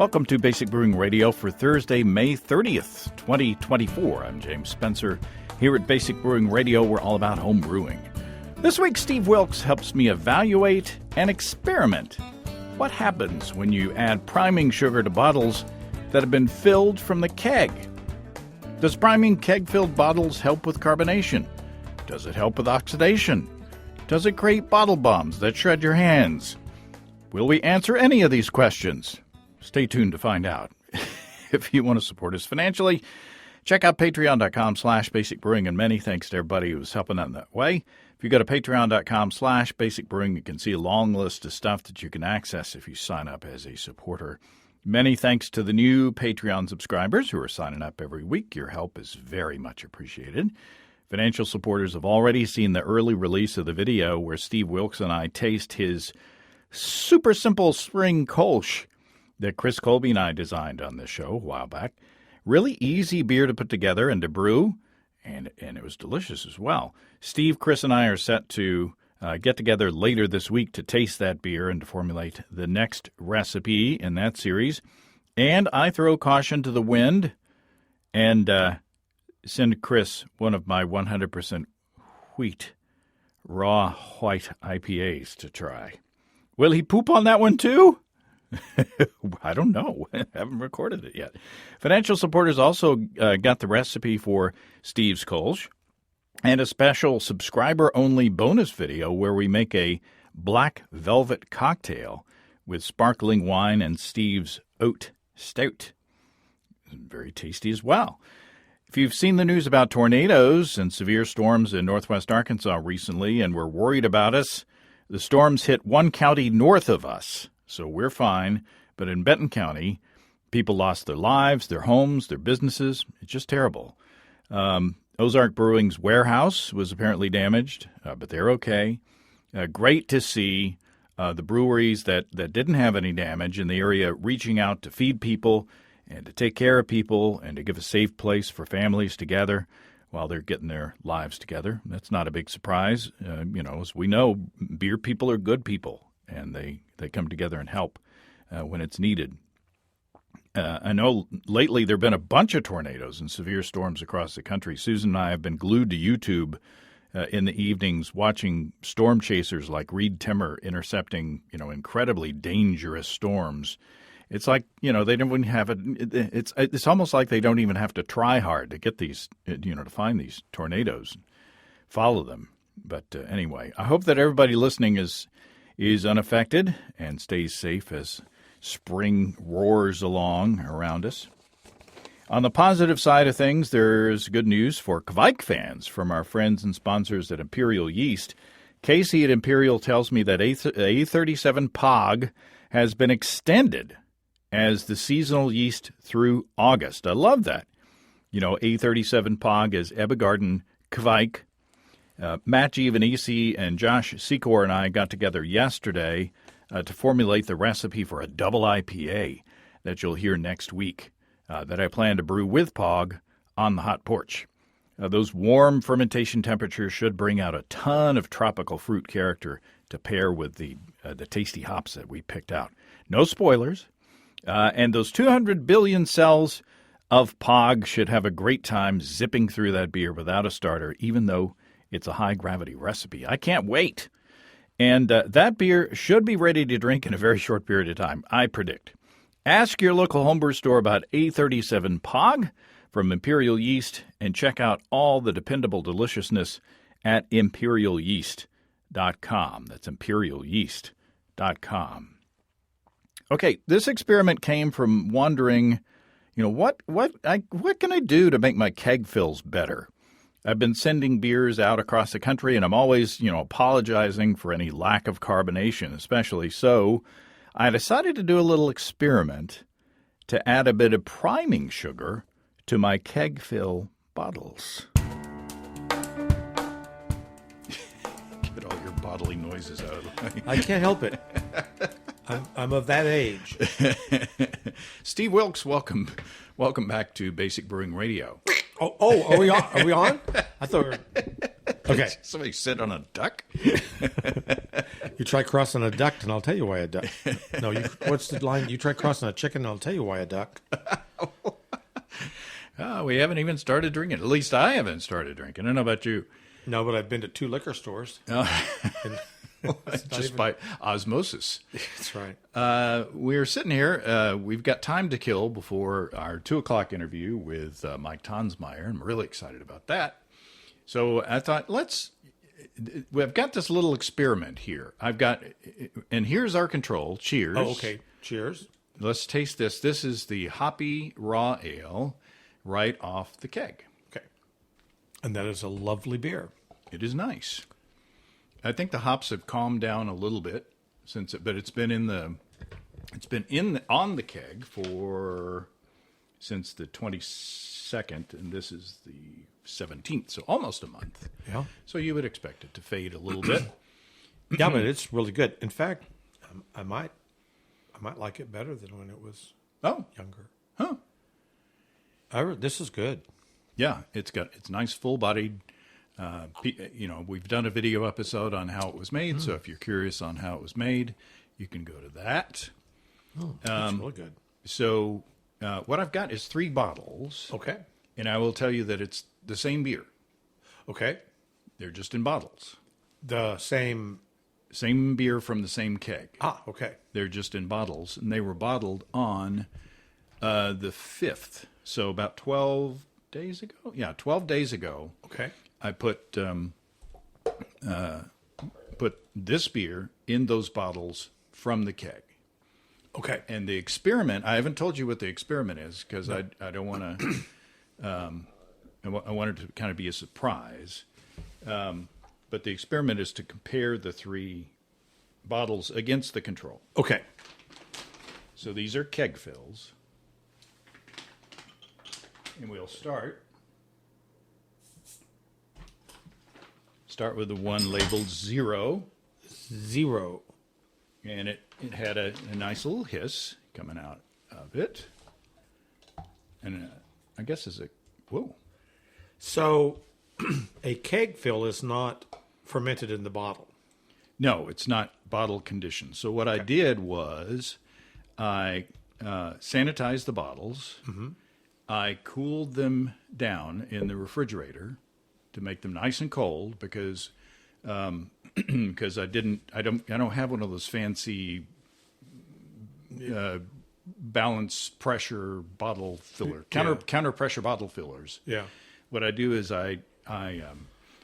Welcome to Basic Brewing Radio for Thursday, May 30th, 2024. I'm James Spencer. Here at Basic Brewing Radio, we're all about home brewing. This week, Steve Wilkes helps me evaluate and experiment. What happens when you add priming sugar to bottles that have been filled from the keg? Does priming keg-filled bottles help with carbonation? Does it help with oxidation? Does it create bottle bombs that shred your hands? Will we answer any of these questions? Stay tuned to find out. If you want to support us financially, check out patreon.com/basicbrewing, and many thanks to everybody who's helping out in that way. If you go to patreon.com/basicbrewing, you can see a long list of stuff that you can access if you sign up as a supporter. Many thanks to the new Patreon subscribers who are signing up every week. Your help is very much appreciated. Financial supporters have already seen the early release of the video where Steve Wilkes and I taste his super simple spring Kolsch that Chris Colby and I designed on this show a while back. Really easy beer to put together and to brew, and it was delicious as well. Steve, Chris, and I are set to get together later this week to taste that beer and to formulate the next recipe in that series. And I throw caution to the wind and send Chris one of my 100% wheat raw white IPAs to try. Will he poop on that one too? I don't know. I haven't recorded it yet. Financial supporters also got the recipe for Steve's Kolsch and a special subscriber-only bonus video where we make a black velvet cocktail with sparkling wine and Steve's Oat Stout. Very tasty as well. If you've seen the news about tornadoes and severe storms in northwest Arkansas recently and were worried about us, the storms hit one county north of us. So we're fine, but in Benton County, people lost their lives, their homes, their businesses. It's just terrible. Ozark Brewing's warehouse was apparently damaged, but they're okay. Great to see the breweries that didn't have any damage in the area reaching out to feed people and to take care of people and to give a safe place for families to gather while they're getting their lives together. That's not a big surprise. As we know, beer people are good people. And they come together and help when it's needed. I know lately there have been a bunch of tornadoes and severe storms across the country. Susan and I have been glued to YouTube in the evenings watching storm chasers like Reed Timmer intercepting, incredibly dangerous storms. It's like, they don't even have it's almost like they don't even have to try hard to get these, to find these tornadoes, follow them. But anyway, I hope that everybody listening is unaffected and stays safe as spring roars along around us. On the positive side of things, there's good news for Kvike fans from our friends and sponsors at Imperial Yeast. Casey at Imperial tells me that A37 POG has been extended as the seasonal yeast through August. I love that. A37 POG is Ebegarden Kvike. Matt Giovanisi and Josh Secor and I got together yesterday to formulate the recipe for a double IPA that you'll hear next week that I plan to brew with POG on the hot porch. Those warm fermentation temperatures should bring out a ton of tropical fruit character to pair with the tasty hops that we picked out. No spoilers. And those 200 billion cells of POG should have a great time zipping through that beer without a starter, even though it's a high-gravity recipe. I can't wait. And that beer should be ready to drink in a very short period of time, I predict. Ask your local homebrew store about A37 POG from Imperial Yeast and check out all the dependable deliciousness at imperialyeast.com. That's imperialyeast.com. Okay, this experiment came from wondering, what can I do to make my keg fills better? I've been sending beers out across the country, and I'm always, apologizing for any lack of carbonation, especially. So I decided to do a little experiment to add a bit of priming sugar to my keg fill bottles. Get all your bodily noises out of the way. I can't help it. I'm of that age. Steve Wilkes, welcome back to Basic Brewing Radio. Oh, are we on? I thought Okay. Somebody sit on a duck? You try crossing a duck, and I'll tell you why a duck. No, what's the line? You try crossing a chicken, and I'll tell you why a duck. We haven't even started drinking. At least I haven't started drinking. I don't know about you. No, but I've been to 2 liquor stores. Just by osmosis. That's right. We're sitting here. We've got time to kill before our 2 o'clock interview with Mike Tonsmeyer. I'm really excited about that. So I thought, we've got this little experiment here. And here's our control. Cheers. Oh, okay. Cheers. Let's taste this. This is the Hoppy Raw Ale right off the keg. Okay. And that is a lovely beer. It is nice. I think the hops have calmed down a little bit but it's been on the keg since the 22nd, and this is the 17th, so almost a month. Yeah. So you would expect it to fade a little bit. Yeah, but it's really good. In fact, I might like it better than when it was younger. Huh. This is good. Yeah, it's nice, full-bodied. We've done a video episode on how it was made, so if you're curious on how it was made, you can go to that. Oh, that's really good. So what I've got is 3 bottles. Okay. And I will tell you that it's the same beer. Okay. They're just in bottles. The same beer from the same keg. Ah, okay. They're just in bottles, and they were bottled on the 5th, so about 12 days ago. Yeah, 12 days ago. Okay. I put this beer in those bottles from the keg. Okay. And the experiment, I haven't told you what the experiment is because I don't want to, I want it to kind of be a surprise. But the experiment is to compare the 3 bottles against the control. Okay. So these are keg fills. And we'll start with the one labeled 0. 0. And it had a nice little hiss coming out of it. And I guess whoa. So a keg fill is not fermented in the bottle. No, it's not bottle conditioned. So what I did was I sanitized the bottles. Mm-hmm. I cooled them down in the refrigerator to make them nice and cold because I don't have one of those fancy balance pressure bottle filler counter pressure bottle fillers. Yeah. What I do is I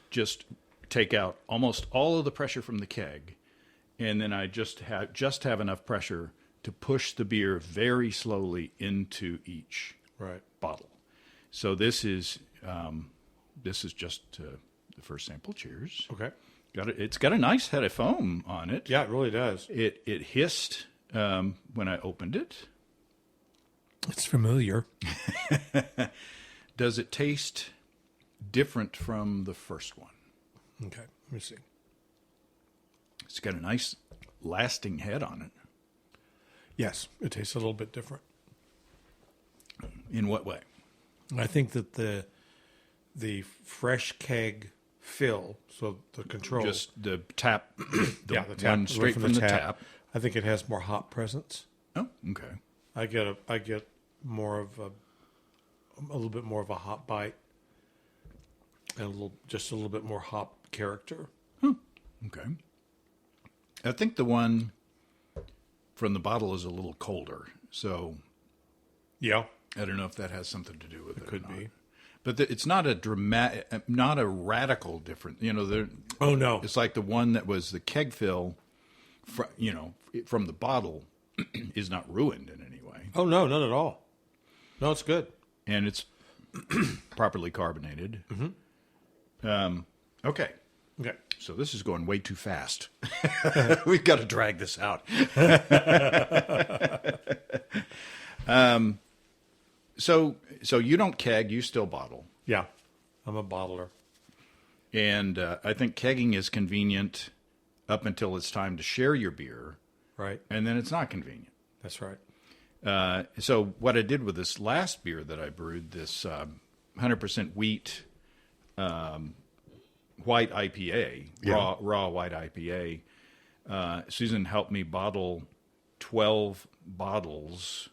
just take out almost all of the pressure from the keg, and then I just have enough pressure to push the beer very slowly into each bottle. So this is just the first sample. Cheers. Okay. It's got a nice head of foam on it. Yeah, it really does. It hissed when I opened it. It's familiar. Does it taste different from the first one? Okay, let me see. It's got a nice lasting head on it. Yes, it tastes a little bit different. In what way? I think that the fresh keg fill, so the control, just the tap, the tap one straight from the tap. I think it has more hop presence. Oh, okay. I get more of a little bit more of a hop bite, and a little bit more hop character. Okay. I think the one from the bottle is a little colder, so yeah, I don't know if that has something to do with it. It could be. But it's not not a radical difference. Oh no! It's like the one that was the keg fill, from the bottle, is not ruined in any way. Oh no, not at all. No, it's good, and it's properly carbonated. Mm-hmm. Okay. Okay. So this is going way too fast. We've got to drag this out. So you don't keg, you still bottle. Yeah, I'm a bottler. And I think kegging is convenient up until it's time to share your beer. Right. And then it's not convenient. That's right. So what I did with this last beer that I brewed, this 100% wheat white IPA, Yeah. raw white IPA. Susan helped me bottle 12 bottles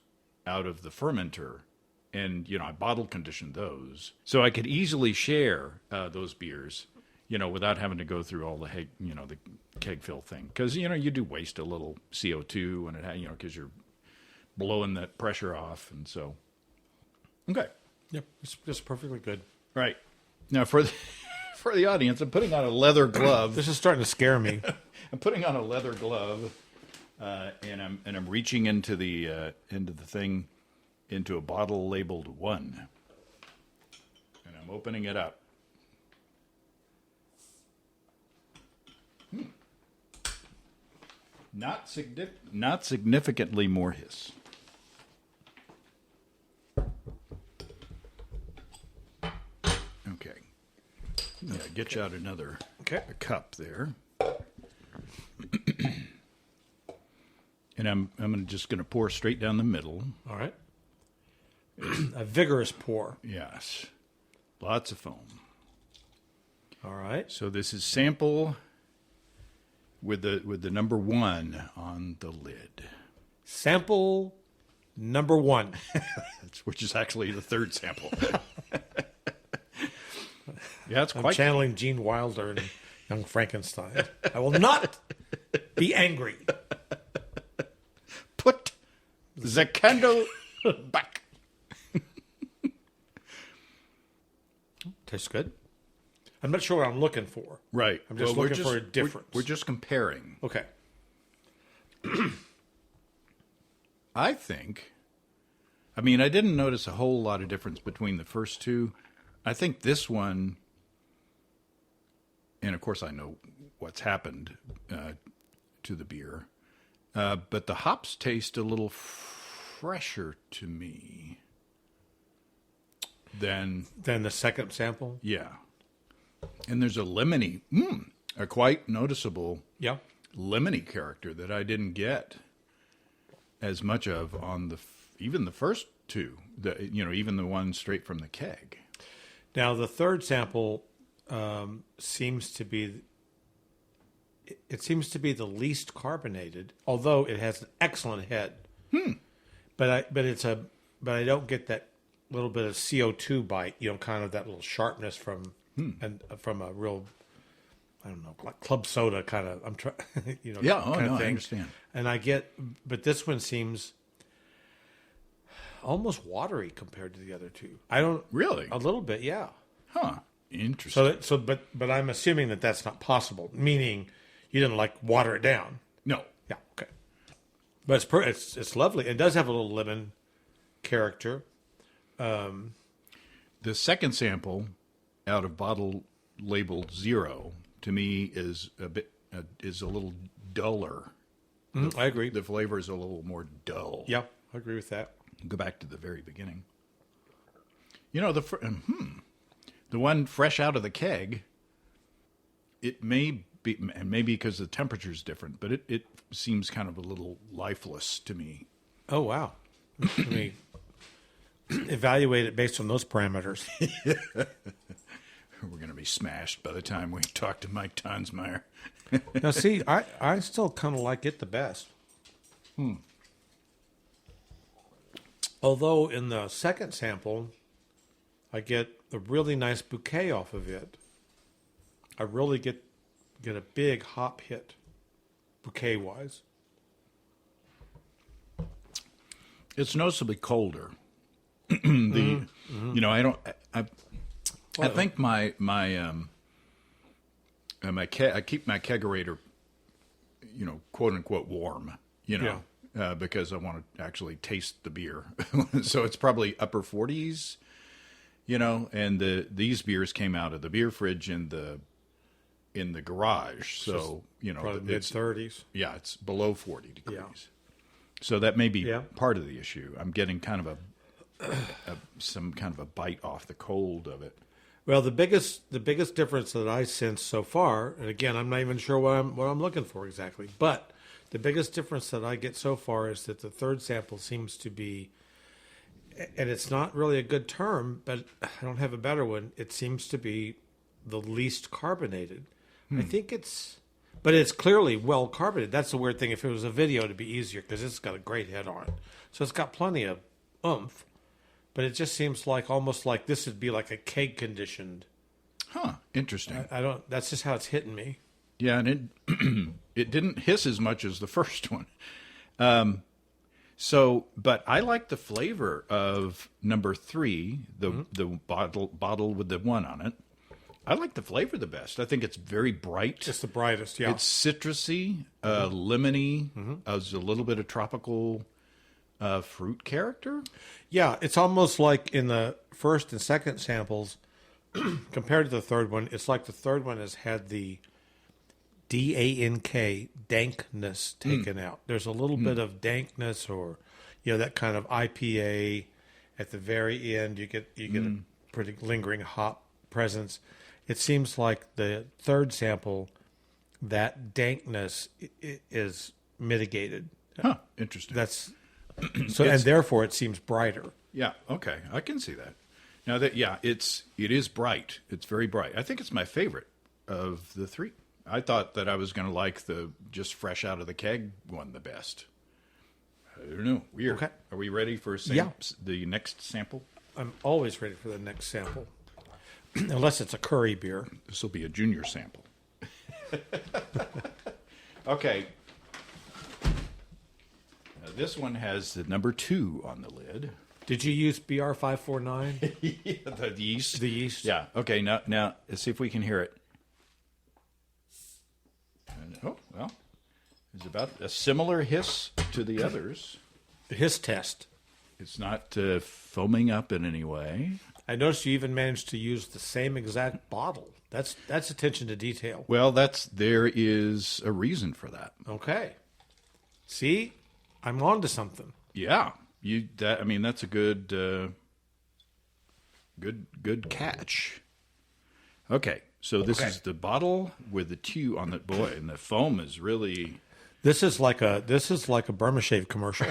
out of the fermenter. And, I bottle conditioned those. So I could easily share those beers, without having to go through all the, the keg fill thing. Because, you do waste a little CO2 when it, because you're blowing that pressure off. And so, okay. Yep, it's just perfectly good. Right. Now, for the audience, I'm putting on a leather glove. This is starting to scare me. I'm putting on a leather glove, and I'm reaching into the thing, into a bottle labeled 1, and I'm opening it up. Not significantly more hiss. Okay. Yeah, get you out another a cup there. And I'm just going to pour straight down the middle. All right. A vigorous pour. Yes. Lots of foam. All right. So this is sample with the number 1 on the lid. Sample number 1. Which is actually the third sample. Yeah, it's I'm quite channeling Gene Wilder and Young Frankenstein. I will not be angry. Put the candle back. Tastes good. I'm not sure what I'm looking for. Right. I'm just looking for a difference. We're just comparing. Okay. I think, I didn't notice a whole lot of difference between the first two. I think this one, and of course I know what's happened to the beer, but the hops taste a little fresher to me than Then the second sample. yeah. And there's a quite noticeable Yeah. lemony character that I didn't get as much of on even the first two. Even the one straight from the keg. Now the third sample seems to be. It seems to be the least carbonated, although it has an excellent head. But I don't get that little bit of CO2 bite. Kind of that little sharpness from a real, I don't know, like club soda kind of. I'm trying, Yeah, kind of thing. I understand. And but this one seems almost watery compared to the other two. I don't Really? a little bit, yeah. Huh. Interesting. But I'm assuming that that's not possible. Meaning, you didn't water it down. No. Yeah, okay. But it's lovely. It does have a little lemon character. The second sample out of bottle labeled 0 to me is a little duller. I agree. The flavor is a little more dull. Yeah, I agree with that. Go back to the very beginning. The one fresh out of the keg, it may be, and maybe because the temperature is different, but it seems kind of a little lifeless to me. Oh, wow. Let me evaluate it based on those parameters. We're going to be smashed by the time we talk to Mike Tonsmeyer. Now, see, I still kind of like it the best. Although in the second sample, I get a really nice bouquet off of it. I really get a big hop hit, bouquet-wise. It's noticeably colder. I think I keep my kegerator, quote unquote warm, because I want to actually taste the beer. So it's probably upper 40s, and these beers came out of the beer fridge in the garage. So, Probably mid-30s. Yeah, it's below 40 degrees. Yeah. So that may be Yeah. part of the issue. I'm getting kind of some kind of a bite off the cold of it. Well, the biggest difference that I sense so far, and again, I'm not even sure what I'm looking for exactly, but the biggest difference that I get so far is that the third sample seems to be, and it's not really a good term, but I don't have a better one. It seems to be the least carbonated. I think but it's clearly well carbonated. That's the weird thing. If it was a video, it'd be easier because it's got a great head on it. So it's got plenty of oomph, but it just seems like almost like this would be like a keg conditioned. Huh, interesting. I don't, that's just how it's hitting me. Yeah, and it it didn't hiss as much as the first one. But I like the flavor of number 3, the bottle with the 1 on it. I like the flavor the best. I think it's very bright. It's the brightest, yeah. It's citrusy, lemony. There's a little bit of tropical fruit character. Yeah, it's almost like in the first and second samples, compared to the third one, it's like the third one has had the DANK, dankness, taken out. There's a little bit of dankness, or that kind of IPA. At the very end, you get a pretty lingering hop presence. It seems like the third sample, that dankness is mitigated. Huh, interesting. That's so, and therefore it seems brighter. Yeah, okay, I can see that. Now that it is bright. It's very bright. I think it's my favorite of the 3. I thought that I was going to like the just fresh out of the keg one the best. I don't know. Weird. Okay. Are we ready for the next sample? I'm always ready for the next sample. Unless it's a curry beer. This will be a junior sample. Okay. Now this one has the number 2 on the lid. Did you use BR549? Yeah, the yeast. The yeast. Yeah. Okay. Now let's see if we can hear it. Oh well, it's about a similar hiss to the others. The hiss test. It's not foaming up in any way. I noticed you even managed to use the same exact bottle. That's attention to detail. Well, there is a reason for that. Okay. See, I'm on to something. Yeah, that's a good catch. Okay, so this is the bottle with the 2 on the boy, and the foam is really. This is like a Burma Shave commercial.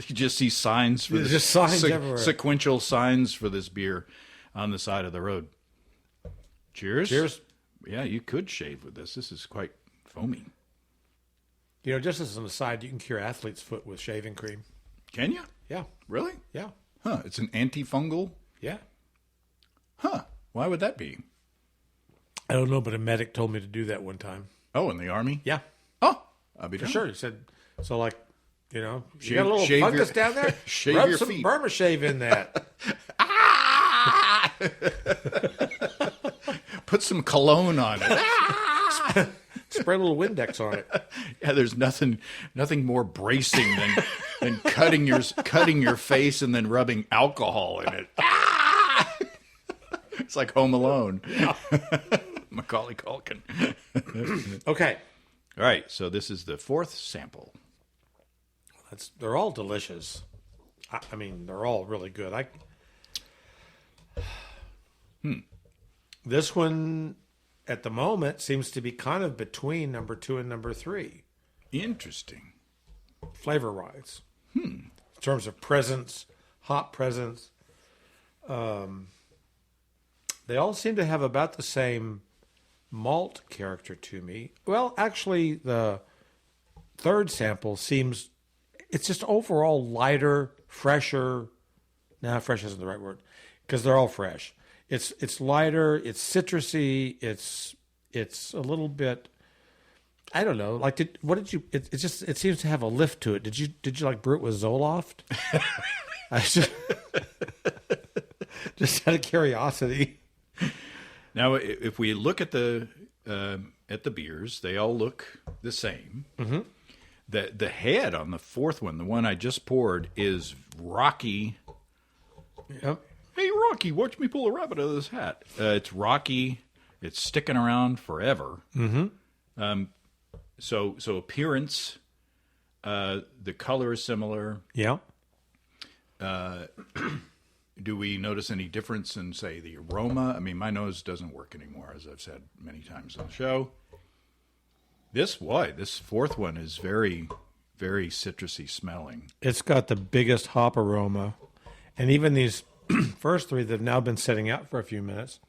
You just see signs for this. Just signs everywhere. Sequential signs for this beer on the side of the road. Cheers. Cheers. Yeah, you could shave with this. This is quite foamy. Just as an aside, you can cure athlete's foot with shaving cream. Can you? Yeah. Really? Yeah. Huh. It's an antifungal? Yeah. Huh. Why would that be? I don't know, but a medic told me to do that one time. Oh, in the Army? Yeah. Oh, I'll be for done. Sure. He said, so like, you got a little fungus down there? Shave Rub your some feet. Burma Shave in that. Put some cologne on it. Spray a little Windex on it. Yeah, there's nothing more bracing than cutting your face and then rubbing alcohol in it. It's like Home Alone. Yeah. Macaulay Culkin. Okay. All right, so this is the 4th sample. They're all delicious. I mean, they're all really good. This one, at the moment, seems to be kind of between number 2 and number 3. Interesting. Flavor-wise. In terms of presence, hop presence. They all seem to have about the same malt character to me. Well, actually, the third sample seems... It's just overall lighter, fresher. No, fresh isn't the right word, because they're all fresh. It's lighter. It's citrusy. It's a little bit. I don't know. Like, what did you? It seems to have a lift to it. Did you like brew it with Zoloft? I just out of curiosity. Now, if we look at the beers, they all look the same. Mm-hmm. The head on the 4th one, the one I just poured, is rocky. Yep. Hey, Rocky, watch me pull a rabbit out of this hat. It's rocky. It's sticking around forever. Mm-hmm. So appearance, the color is similar. Yeah. Do we notice any difference in, say, the aroma? I mean, my nose doesn't work anymore, as I've said many times on the show. This 4th one is very, very citrusy smelling. It's got the biggest hop aroma. And even these first three that have now been sitting out for a few minutes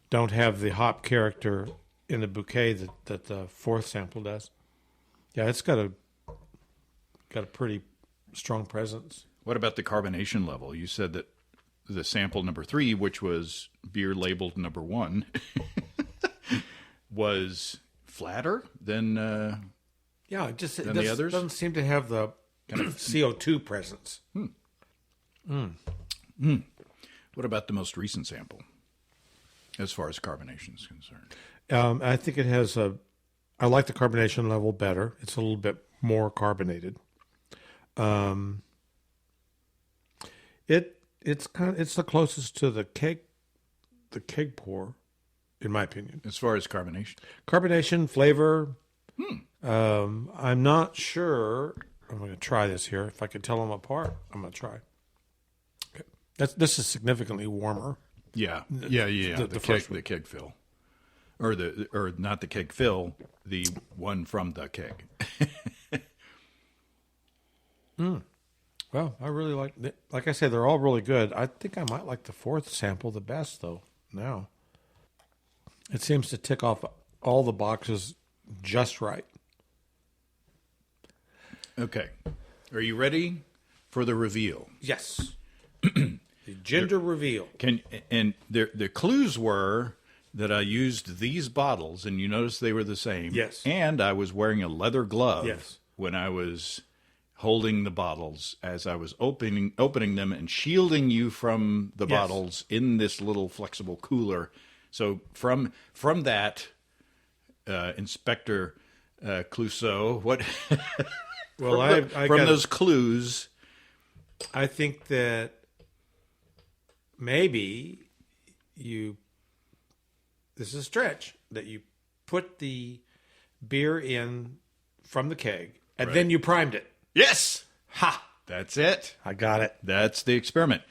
don't have the hop character in the bouquet that the fourth sample does. Yeah, it's got a pretty strong presence. What about the carbonation level? You said that the sample number 3, which was beer labeled number 1, was flatter than Yeah, it just than the others? doesn't seem to have the kind of CO2 presence. What about the most recent sample, as far as carbonation is concerned? I think it has I like the carbonation level better. It's a little bit more carbonated. It's the closest to the keg pour, in my opinion. As far as carbonation? Carbonation, flavor. I'm not sure. I'm going to try this here. If I can tell them apart, I'm going to try. Okay. This is significantly warmer. Yeah. The first keg fill. Or not the keg fill, the one from the keg. Well, I really like I say, they're all really good. I think I might like the fourth sample the best, though, now. It seems to tick off all the boxes just right. Okay. Are you ready for the reveal? Yes. The gender reveal. The clues were that I used these bottles, and you notice they were the same. Yes. And I was wearing a leather glove Yes. when I was holding the bottles as I was opening them and shielding you from the Yes. bottles in this little flexible cooler. So from that, Inspector Clouseau, what? Well, from those clues, I think that maybe this is a stretch, that you put the beer in from the keg and then you primed it. yes, ha, that's it. I got it. That's the experiment.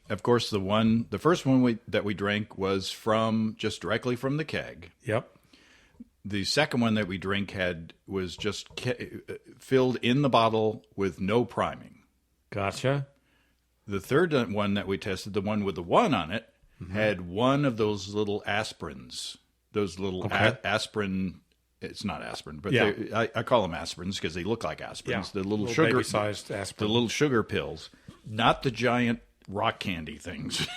Of course, the first one that we drank was just directly from the keg. Yep. The second one that we drank was just filled in the bottle with no priming. Gotcha. The third one that we tested, the one with the 1 on it, had one of those little aspirins. Those little aspirin. It's not aspirin, but Yeah. I call them aspirins because they look like aspirins. Yeah. The little Little sugar, baby-sized aspirin. the little sugar pills, not the giant rock candy things,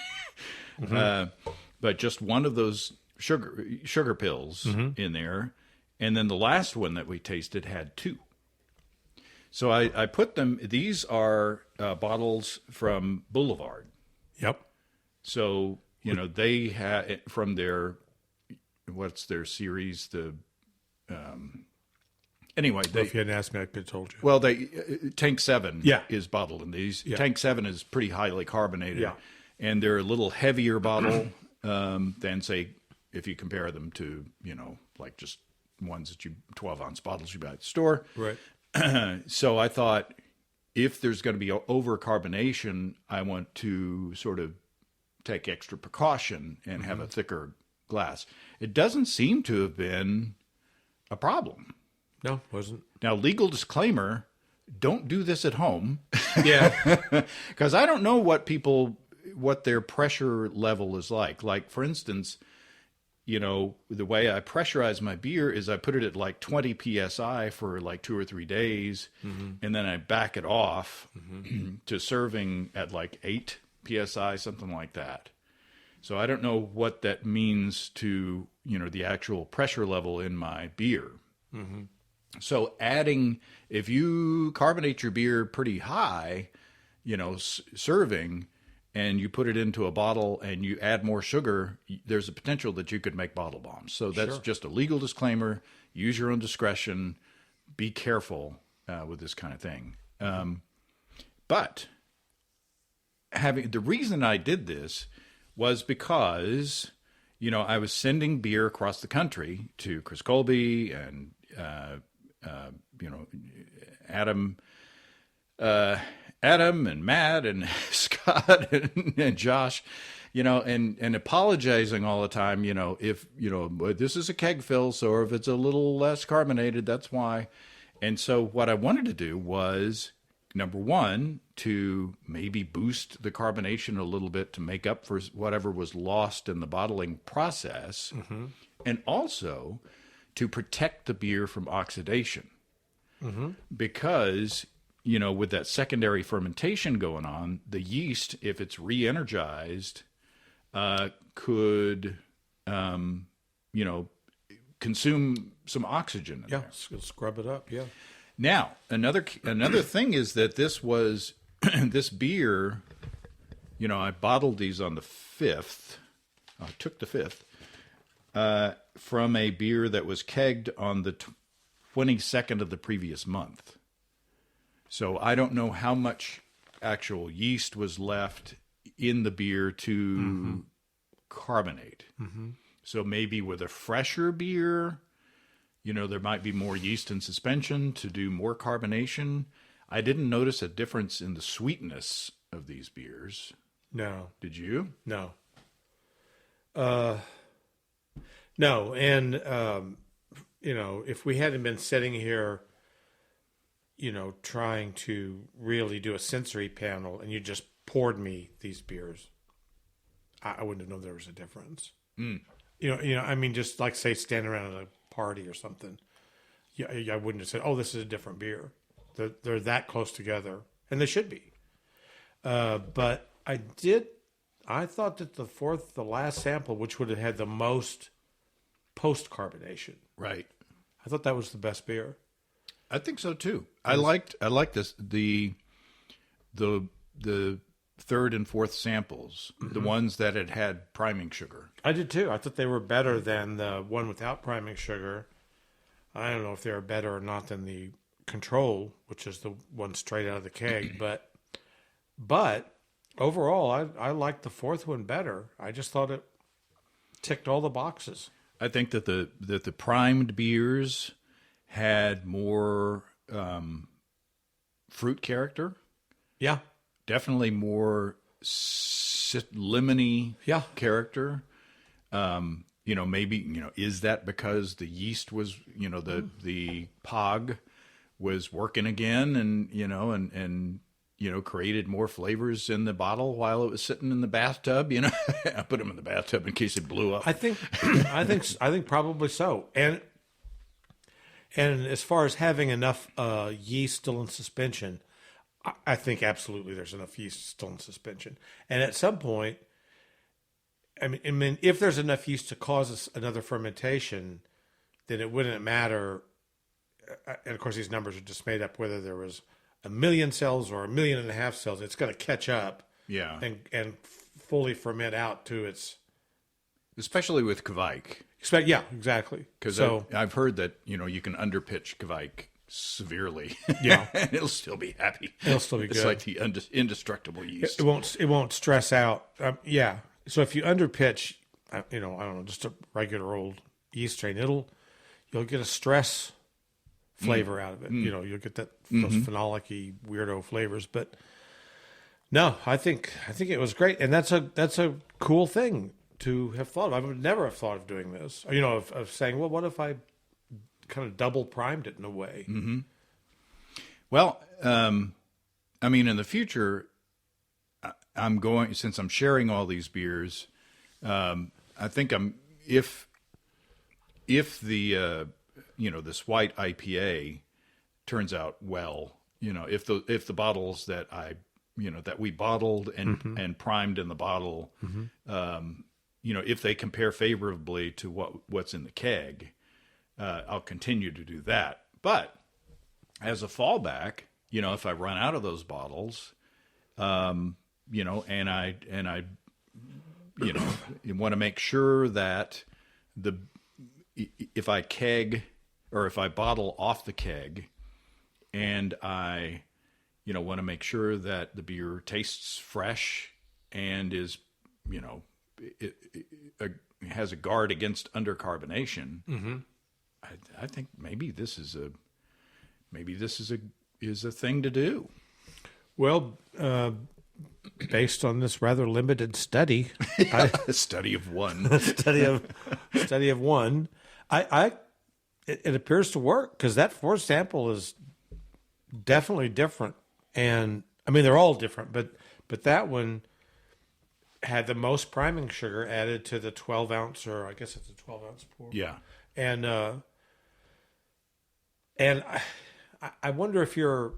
but just one of those sugar pills in there. And then the last one that we tasted had 2. So I put them. These are bottles from Boulevard. Yep. So they had from what's their series, anyway, If you hadn't asked me, I could have told you. well, Tank 7 Yeah. is bottled in these. Yeah. Tank 7 is pretty highly carbonated. Yeah. And they're a little heavier bottle than, say, if you compare them to, like just ones that 12-ounce bottles you buy at the store. Right. So I thought, if there's going to be overcarbonation, I want to sort of take extra precaution and have a thicker glass. It doesn't seem to have been a problem. No, wasn't. Now, legal disclaimer, don't do this at home. Yeah. Because I don't know what their pressure level is like. Like, for instance, the way I pressurize my beer is I put it at like 20 PSI for like 2 or 3 days, and then I back it off to serving at like 8 PSI, something like that. So I don't know what that means to, the actual pressure level in my beer. So if you carbonate your beer pretty high, serving, and you put it into a bottle and you add more sugar, there's a potential that you could make bottle bombs. So that's just a legal disclaimer. Use your own discretion. Be careful with this kind of thing. But the reason I did this was because, I was sending beer across the country to Chris Colby and, Adam and Matt and Scott and Josh, and apologizing all the time, if, this is a keg fill, so if it's a little less carbonated, that's why. And so what I wanted to do was Number one, to maybe boost the carbonation a little bit to make up for whatever was lost in the bottling process, and also to protect the beer from oxidation. Because, with that secondary fermentation going on, the yeast, if it's re-energized, could, consume some oxygen in there. Scrub it up, yeah. Now, another thing is that this was this beer. I bottled these on the 5th. I took the 5th from a beer that was kegged on the 22nd of the previous month. So I don't know how much actual yeast was left in the beer to carbonate. So maybe with a fresher beer, there might be more yeast in suspension to do more carbonation. I didn't notice a difference in the sweetness of these beers. No. Did you? No. No. And, if we hadn't been sitting here, trying to really do a sensory panel and you just poured me these beers, I wouldn't have known there was a difference. Just like, say, standing around at a party or something, I wouldn't have said, "Oh, this is a different beer." They're that close together, and they should be. But I thought that the last sample, which would have had the most post carbonation, right? I thought that was the best beer. I think so too. I liked this the third and fourth samples, the ones that had priming sugar. I did too. I thought they were better than the one without priming sugar. I don't know if they were better or not than the control, which is the one straight out of the keg. But overall, I liked the fourth one better. I just thought it ticked all the boxes. I think that the primed beers had more fruit character. Yeah. Definitely more lemony character. Maybe, is that because the yeast was, the POG was working again and created more flavors in the bottle while it was sitting in the bathtub, I put them in the bathtub in case it blew up. I think probably so. And as far as having enough yeast still in suspension, I think absolutely there's enough yeast still in suspension. And at some point, I mean, if there's enough yeast to cause another fermentation, then it wouldn't matter. And of course, these numbers are just made up. Whether there was 1 million cells or 1.5 million cells, it's going to catch up. Yeah, and fully ferment out to its. Especially with Kveik. Yeah, exactly. Because I've heard that you can underpitch Kveik severely. Yeah, and it'll still be happy. It'll still be good. It's like the indestructible yeast. It won't stress out. Yeah. So if you underpitch, I don't know, just a regular old yeast strain, you'll get a stress flavor out of it. You'll get those phenolic-y weirdo flavors. But no, I think it was great, and that's a cool thing to have thought of. I would never have thought of doing this. Of saying, well, what if I kind of double primed it in a way? Mm-hmm. Well, in the future, I'm going, since I'm sharing all these beers, I think if the this white IPA turns out well, if the bottles that that we bottled and primed in the bottle, if they compare favorably to what's in the keg, I'll continue to do that. But as a fallback, if I run out of those bottles, and I want to make sure that if I keg or if I bottle off the keg, and I want to make sure that the beer tastes fresh and is it has a guard against undercarbonation. Mm-hmm. I think maybe this is a thing to do. Well, based on this rather limited study, a study of one, it appears to work, because that fourth sample is definitely different And I mean, they're all different, but that one had the most priming sugar added to the 12 ounce, or I guess it's a 12 ounce pour. Yeah. And I wonder if your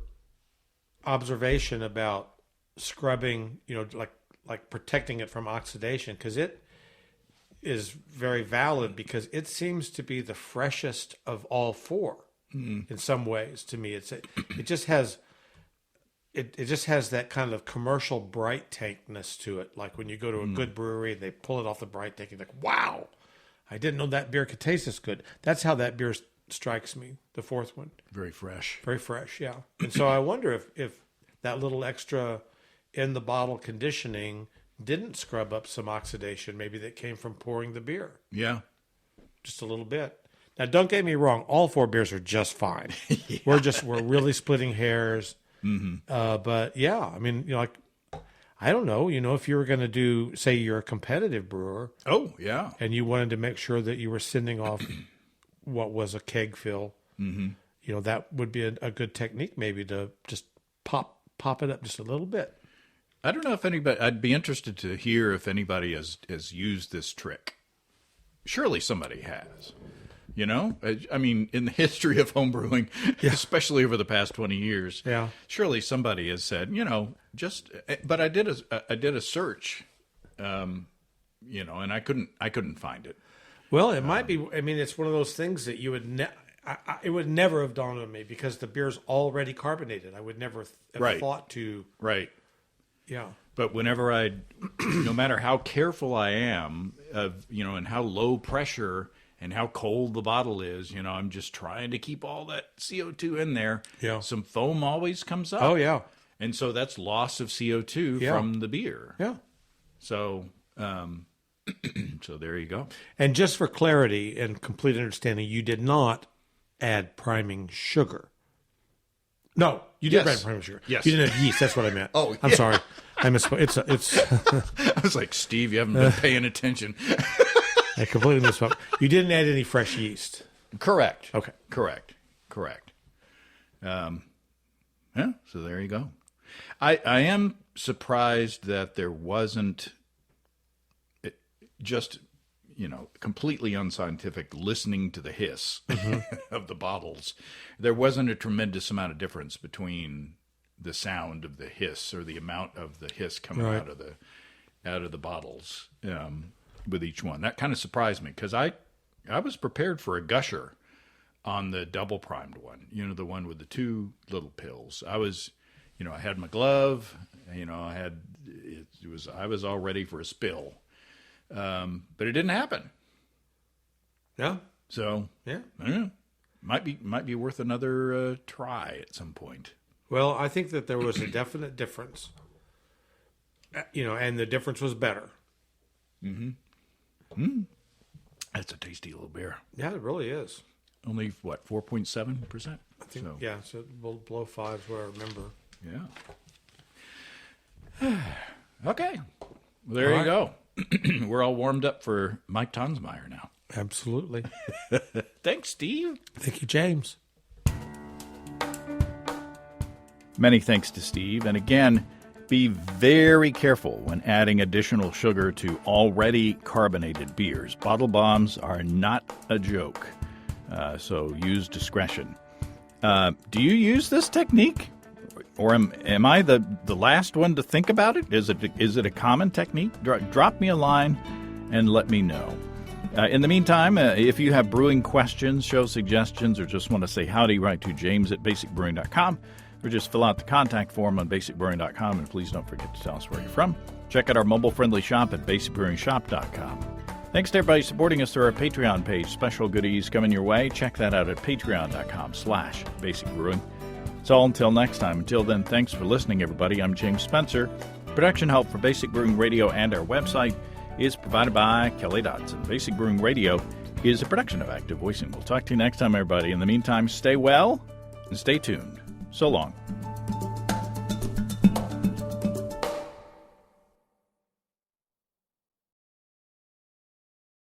observation about scrubbing, like protecting it from oxidation, because it is very valid, because it seems to be the freshest of all four in some ways. To me, it just has that kind of commercial bright tankness to it. Like when you go to a good brewery, they pull it off the bright tank, you're like, wow, I didn't know that beer could taste this good. That's how that beer strikes me, the fourth one. Very fresh. Very fresh, yeah. And so I wonder if that little extra in the bottle conditioning didn't scrub up some oxidation, maybe that came from pouring the beer. Yeah. Just a little bit. Now, don't get me wrong. All four beers are just fine. Yeah. We're really splitting hairs. But yeah, I mean, I don't know, if you were going to do, say you're a competitive brewer. Oh, yeah. And you wanted to make sure that you were sending off what was a keg fill, that would be a good technique, maybe, to just pop it up just a little bit. I don't know if anybody, I'd be interested to hear if anybody has used this trick. Surely somebody has. I mean, in the history of homebrewing, especially over the past 20 years, surely somebody has said, but I did a search, and I couldn't find it. Well, it might be. I mean, it's one of those things that you would it would never have dawned on me, because the beer's already carbonated. I would never have thought to. Right. Yeah. But whenever no matter how careful I am of, and how low pressure and how cold the bottle is, I'm just trying to keep all that CO2 in there. Yeah. Some foam always comes up. Oh, yeah. And so that's loss of CO2 from the beer. Yeah. So, so there you go. And just for clarity and complete understanding, you did not add priming sugar. No, you did add priming sugar. Yes. You didn't have yeast. That's what I meant. Oh, I'm sorry. I misspoke. It's. I was like, Steve, you haven't been paying attention. I completely misspoke. You didn't add any fresh yeast. Correct. Okay. Correct. Yeah. So there you go. I am surprised that there wasn't just, completely unscientific listening to the hiss of the bottles. There wasn't a tremendous amount of difference between the sound of the hiss, or the amount of the hiss coming out of the bottles with each one. That kind of surprised me, because I was prepared for a gusher on the double primed one. The one with the two little pills. I was, I had my glove. I was all ready for a spill. But it didn't happen. Yeah. So I don't know. Might be worth another try at some point. Well, I think that there was a definite difference. And the difference was better. That's a tasty little beer. Yeah, it really is. Only 4.7%. I think. So. Yeah, so below 5 is what I remember. Yeah. Okay. Well, there you go. We're all warmed up for Mike Tonsmeyer now. Absolutely. Thanks, Steve. Thank you, James. Many thanks to Steve. And again, be very careful when adding additional sugar to already carbonated beers. Bottle bombs are not a joke, so use discretion. Do you use this technique? Or am I the last one to think about it? Is it a common technique? Drop me a line and let me know. In the meantime, if you have brewing questions, show suggestions, or just want to say howdy, write to james@basicbrewing.com, or just fill out the contact form on basicbrewing.com, and please don't forget to tell us where you're from. Check out our mobile-friendly shop at basicbrewingshop.com. Thanks to everybody supporting us through our Patreon page. Special goodies coming your way. Check that out at patreon.com/basicbrewing. That's all until next time. Until then, thanks for listening, everybody. I'm James Spencer. Production help for Basic Brewing Radio and our website is provided by Kelly Dodson. Basic Brewing Radio is a production of Active Voicing. We'll talk to you next time, everybody. In the meantime, stay well and stay tuned. So long.